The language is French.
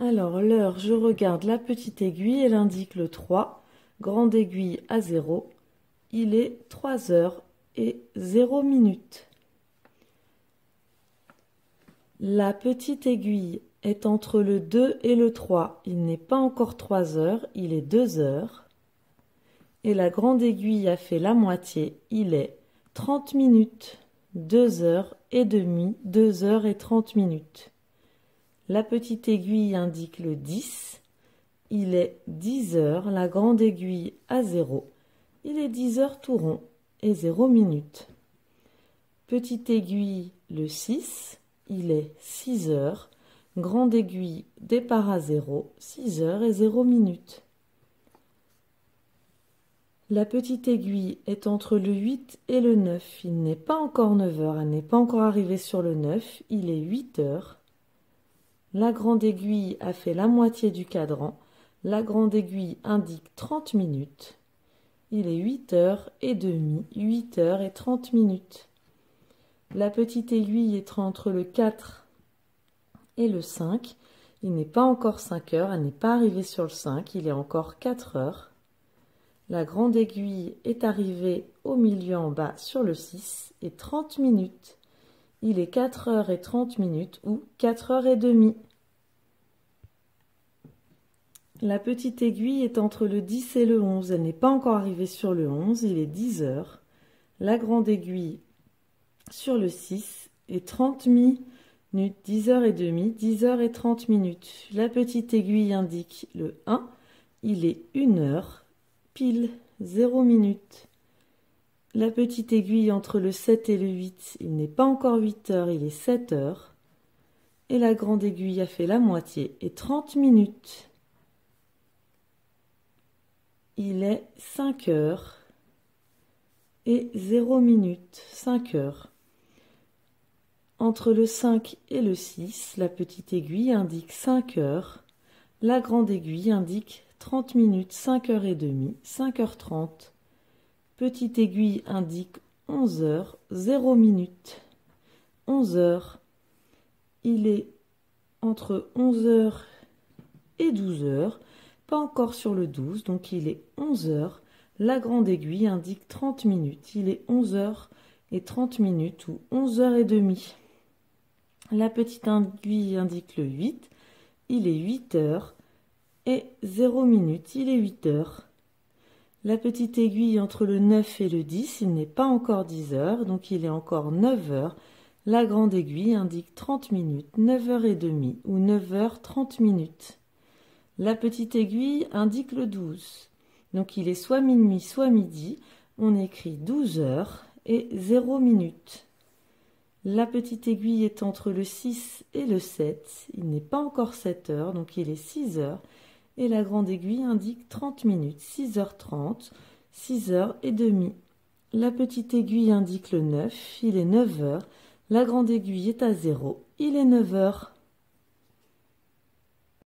Alors, l'heure, je regarde la petite aiguille, elle indique le 3, grande aiguille à 0. Il est 3 heures et 0 minutes. La petite aiguille est entre le 2 et le 3. Il n'est pas encore 3 heures, il est 2 heures. Et la grande aiguille a fait la moitié, il est 30 minutes, 2 heures et demie, 2 heures et 30 minutes. La petite aiguille indique le 10, il est 10 heures, la grande aiguille à 0, il est 10 heures tout rond et 0 minutes. Petite aiguille le 6, il est 6 heures, grande aiguille départ à 0, 6 heures et 0 minutes. La petite aiguille est entre le 8 et le 9, il n'est pas encore 9 heures, elle n'est pas encore arrivée sur le 9, il est 8 heures. La grande aiguille a fait la moitié du cadran, la grande aiguille indique 30 minutes. Il est 8 heures et demie, 8 heures et 30 minutes. La petite aiguille est entre le 4 et le 5. Il n'est pas encore 5 heures, elle n'est pas arrivée sur le 5, il est encore 4 heures. La grande aiguille est arrivée au milieu en bas sur le 6 et 30 minutes. Il est 4 heures et 30 minutes ou 4 heures et demie. La petite aiguille est entre le 10 et le 11. Elle n'est pas encore arrivée sur le 11. Il est 10 heures. La grande aiguille sur le 6 est 30 minutes, 10 heures et demie, 10 heures et 30 minutes. La petite aiguille indique le 1. Il est 1 heure, pile 0 minutes. La petite aiguille entre le 7 et le 8. Il n'est pas encore 8 heures, il est 7 heures. Et la grande aiguille a fait la moitié et 30 minutes. Il est 5 heures et 0 minutes, 5 heures. Entre le 5 et le 6, la petite aiguille indique 5 heures. La grande aiguille indique 30 minutes, 5 heures et demie, 5 heures 30. Petite aiguille indique 11 heures, 0 minutes. 11 heures. Il est entre 11 heures et 12 heures. Pas encore sur le 12, donc il est 11 heures. La grande aiguille indique 30 minutes. Il est 11 heures et 30 minutes ou 11 heures et demie. La petite aiguille indique le 8. Il est 8 heures et 0 minutes. Il est 8 heures. La petite aiguille entre le 9 et le 10, il n'est pas encore 10 heures, donc il est encore 9 heures. La grande aiguille indique 30 minutes, 9 heures et demie ou 9 heures 30 minutes. La petite aiguille indique le 12. Donc il est soit minuit, soit midi. On écrit 12 heures et 0 minutes. La petite aiguille est entre le 6 et le 7. Il n'est pas encore 7 heures, donc il est 6 heures. Et la grande aiguille indique 30 minutes, 6 heures 30, 6 heures et demie. La petite aiguille indique le 9. Il est 9 heures. La grande aiguille est à 0. Il est 9 heures.